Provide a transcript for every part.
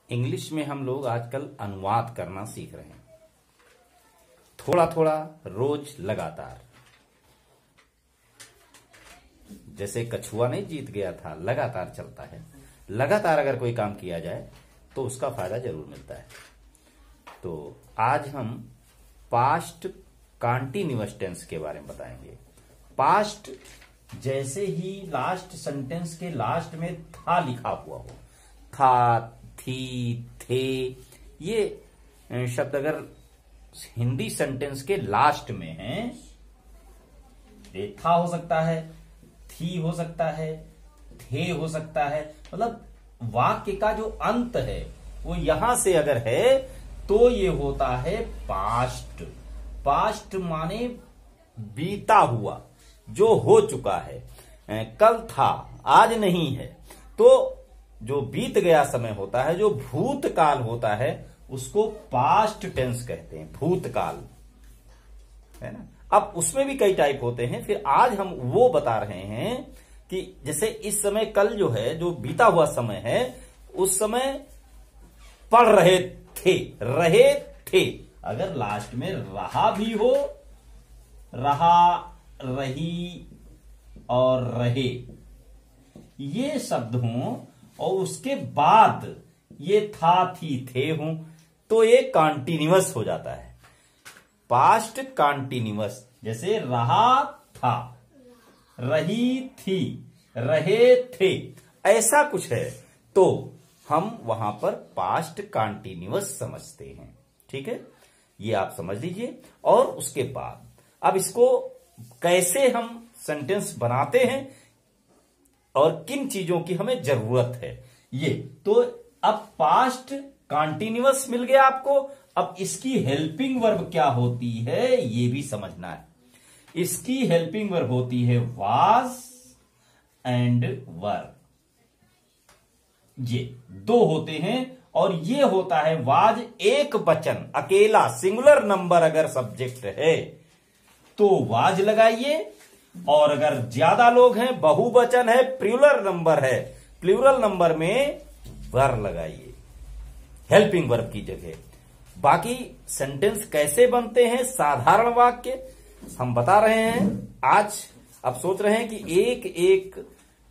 English में हम लोग आजकल अनुवाद करना सीख रहे हैं, थोड़ा थोड़ा, रोज, लगातार। जैसे कछुआ नहीं जीत गया था, लगातार चलता है। लगातार अगर कोई काम किया जाए तो उसका फायदा जरूर मिलता है। तो आज हम पास्ट कॉन्टिन्यूअस टेंस के बारे में बताएंगे। पास्ट जैसे ही लास्ट सेंटेंस के लास्ट में था लिखा हुआ हो, था, थी, थे, ये शब्द अगर हिंदी सेंटेंस के लास्ट में है, ये था हो सकता है, थी हो सकता है, थे हो सकता है, मतलब वाक्य का जो अंत है वो यहां से अगर है तो ये होता है पास्ट। पास्ट माने बीता हुआ, जो हो चुका है, कल था, आज नहीं है। तो जो बीत गया समय होता है, जो भूतकाल होता है, उसको पास्ट टेंस कहते हैं, भूतकाल, है ना। अब उसमें भी कई टाइप होते हैं। फिर आज हम वो बता रहे हैं कि जैसे इस समय कल जो है, जो बीता हुआ समय है, उस समय पढ़ रहे थे। अगर लास्ट में रहा भी हो, रहा, रही और रहे, ये शब्द हों और उसके बाद ये था, थी, थे हों, तो ये कॉन्टिन्यूअस हो जाता है, पास्ट कॉन्टिन्यूअस। जैसे रहा था, रही थी, रहे थे, ऐसा कुछ है तो हम वहां पर पास्ट कॉन्टिन्यूअस समझते हैं। ठीक है, ये आप समझ लीजिए। और उसके बाद अब इसको कैसे हम सेंटेंस बनाते हैं और किन चीजों की हमें जरूरत है, ये तो अब पास्ट कॉन्टिन्यूअस मिल गया आपको। अब इसकी हेल्पिंग वर्ब क्या होती है ये भी समझना है। इसकी हेल्पिंग वर्ब होती है वाज एंड वर। ये दो होते हैं और ये होता है वाज एक वचन, अकेला, सिंगुलर नंबर अगर सब्जेक्ट है तो वाज लगाइए, और अगर ज्यादा लोग हैं, बहुवचन है, प्लूरल नंबर है, प्लूरल नंबर में वर लगाइए हेल्पिंग वर्ब की जगह। बाकी सेंटेंस कैसे बनते हैं, साधारण वाक्य हम बता रहे हैं आज। अब सोच रहे हैं कि एक एक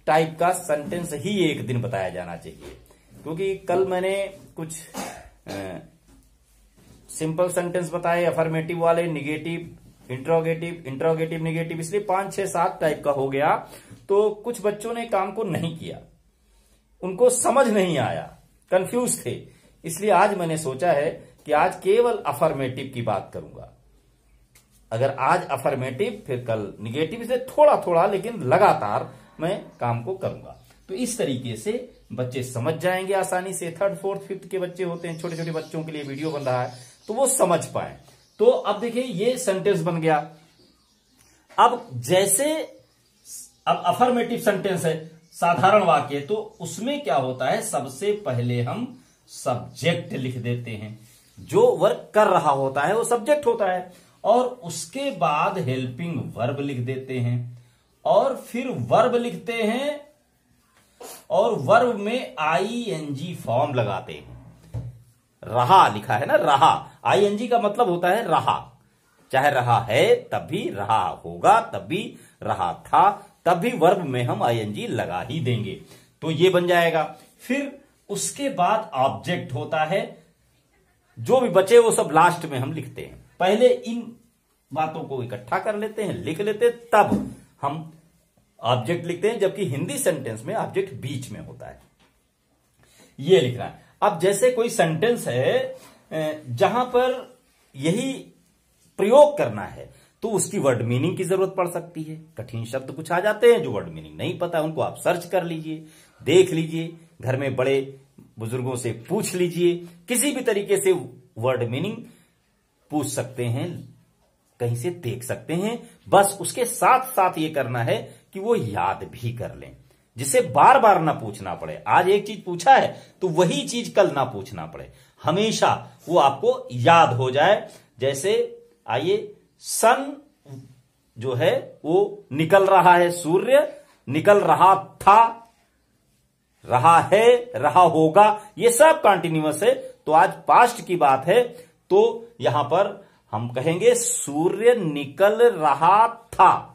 टाइप का सेंटेंस ही एक दिन बताया जाना चाहिए, क्योंकि कल मैंने कुछ सिंपल सेंटेंस बताए, अफर्मेटिव वाले, निगेटिव, इंट्रोगेटिव, निगेटिव, इसलिए 5, 6, 7 टाइप का हो गया। तो कुछ बच्चों ने काम को नहीं किया, उनको समझ नहीं आया, कंफ्यूज थे। इसलिए आज मैंने सोचा है कि आज केवल अफर्मेटिव की बात करूंगा। अगर आज अफर्मेटिव, फिर कल निगेटिव, से थोड़ा थोड़ा लेकिन लगातार मैं काम को करूंगा। तो इस तरीके से बच्चे समझ जाएंगे आसानी से। 3rd, 4th, 5th के बच्चे होते हैं, छोटे छोटे बच्चों के लिए वीडियो बन रहा है, तो वो समझ पाए। तो अब देखिए ये सेंटेंस बन गया। अब जैसे अब अफर्मेटिव सेंटेंस है, साधारण वाक्य, तो उसमें क्या होता है, सबसे पहले हम सब्जेक्ट लिख देते हैं। जो वर्क कर रहा होता है वो सब्जेक्ट होता है, और उसके बाद हेल्पिंग वर्ब लिख देते हैं, और फिर वर्ब लिखते हैं, और वर्ब में आईएनजी फॉर्म लगाते हैं। रहा लिखा है ना, रहा, आईएनजी का मतलब होता है रहा, चाहे रहा है तब भी, रहा होगा तब भी, रहा था तब भी वर्ब में हम आईएनजी लगा ही देंगे, तो ये बन जाएगा। फिर उसके बाद ऑब्जेक्ट होता है, जो भी बचे वो सब लास्ट में हम लिखते हैं। पहले इन बातों को इकट्ठा कर लेते हैं, लिख लेते हैं, तब हम ऑब्जेक्ट लिखते हैं, जबकि हिंदी सेंटेंस में ऑब्जेक्ट बीच में होता है। ये लिखना है। अब जैसे कोई सेंटेंस है जहां पर यही प्रयोग करना है, तो उसकी वर्ड मीनिंग की जरूरत पड़ सकती है। कठिन शब्द कुछ आ जाते हैं जो वर्ड मीनिंग नहीं पता, उनको आप सर्च कर लीजिए, देख लीजिए, घर में बड़े बुजुर्गों से पूछ लीजिए, किसी भी तरीके से वर्ड मीनिंग पूछ सकते हैं, कहीं से देख सकते हैं। बस उसके साथ साथ ये करना है कि वो याद भी कर लें, जिसे बार बार ना पूछना पड़े। आज एक चीज पूछा है तो वही चीज कल ना पूछना पड़े, हमेशा वो आपको याद हो जाए। जैसे आइए, सन जो है वो निकल रहा है, सूर्य निकल रहा था, रहा है, रहा होगा, ये सब कॉन्टिन्यूअस है। तो आज पास्ट की बात है, तो यहां पर हम कहेंगे सूर्य निकल रहा था।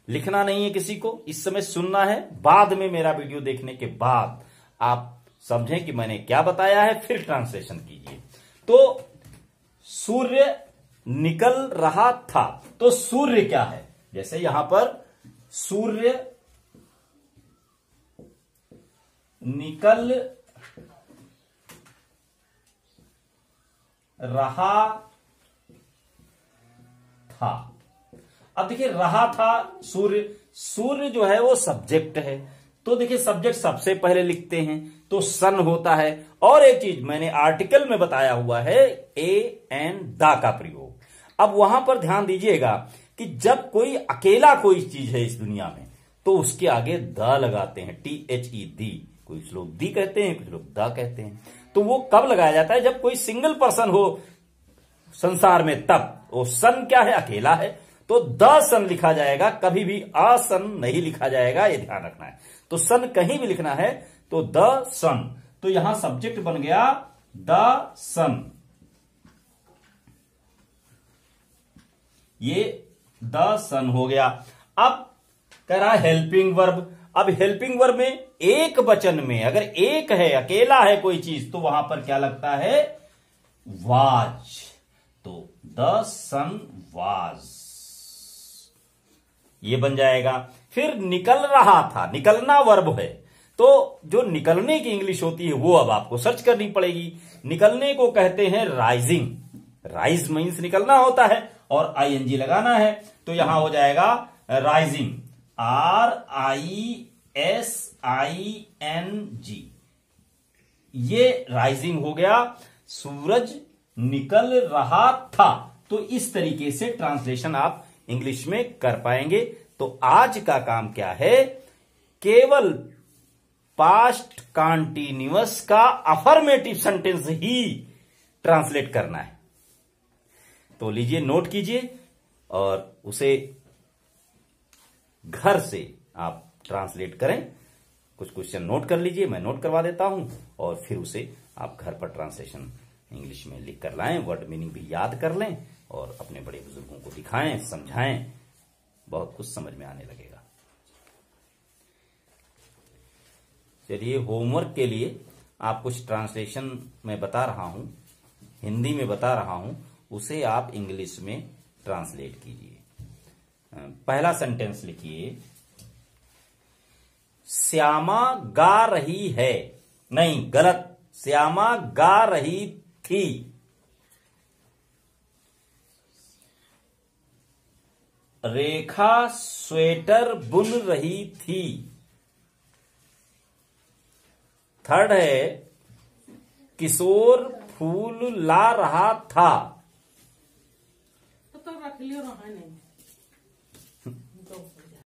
लिखना नहीं है किसी को, इस समय सुनना है। बाद में मेरा वीडियो देखने के बाद आप समझें कि मैंने क्या बताया है, फिर ट्रांसलेशन कीजिए। तो सूर्य निकल रहा था, तो सूर्य क्या है? जैसे यहां पर सूर्य निकल रहा था। अब देखिए, रहा था, सूर्य, सूर्य जो है वो सब्जेक्ट है, तो देखिए सब्जेक्ट सबसे पहले लिखते हैं तो सन होता है। और एक चीज मैंने आर्टिकल में बताया हुआ है, ए एन द का प्रयोग। अब वहां पर ध्यान दीजिएगा कि जब कोई अकेला कोई चीज है इस दुनिया में, तो उसके आगे द लगाते हैं, THE दी। कुछ लोग दी कहते हैं, कुछ लोग द कहते हैं। तो वो कब लगाया जाता है? जब कोई सिंगल पर्सन हो संसार में, तब। वो सन क्या है? अकेला है, तो द सन लिखा जाएगा, कभी भी असन नहीं लिखा जाएगा, ये ध्यान रखना है। तो सन कहीं भी लिखना है तो द सन। तो यहां सब्जेक्ट बन गया द सन, ये द सन हो गया। अब कह रहा है हेल्पिंग वर्ब। अब हेल्पिंग वर्ब में एक वचन में अगर एक है, अकेला है कोई चीज, तो वहां पर क्या लगता है? वाज। तो द सन वाज, ये बन जाएगा। फिर निकल रहा था, निकलना वर्ब है, तो जो निकलने की इंग्लिश होती है वो अब आपको सर्च करनी पड़ेगी। निकलने को कहते हैं राइजिंग। राइज मीन्स निकलना होता है और ING लगाना है, तो यहां हो जाएगा राइजिंग, RISING। ये राइजिंग हो गया। सूरज निकल रहा था। तो इस तरीके से ट्रांसलेशन आप इंग्लिश में कर पाएंगे। तो आज का काम क्या है? केवल पास्ट कॉन्टिन्यूअस का अफर्मेटिव सेंटेंस ही ट्रांसलेट करना है। तो लीजिए, नोट कीजिए और उसे घर से आप ट्रांसलेट करें। कुछ क्वेश्चन नोट कर लीजिए, मैं नोट करवा देता हूं, और फिर उसे आप घर पर ट्रांसलेशन इंग्लिश में लिख कर लाएं। वर्ड मीनिंग भी याद कर लें और अपने बड़े बुजुर्गों को दिखाएं, समझाएं, बहुत कुछ समझ में आने लगेगा। चलिए, होमवर्क के लिए आप कुछ ट्रांसलेशन मैं बता रहा हूं, हिंदी में बता रहा हूं, उसे आप इंग्लिश में ट्रांसलेट कीजिए। पहला सेंटेंस लिखिए, श्यामा गा रही है। नहीं, गलत, श्यामा गा रही थी। रेखा स्वेटर बुन रही थी। थर्ड है, किशोर फूल ला रहा था। तो रख लियो, नहीं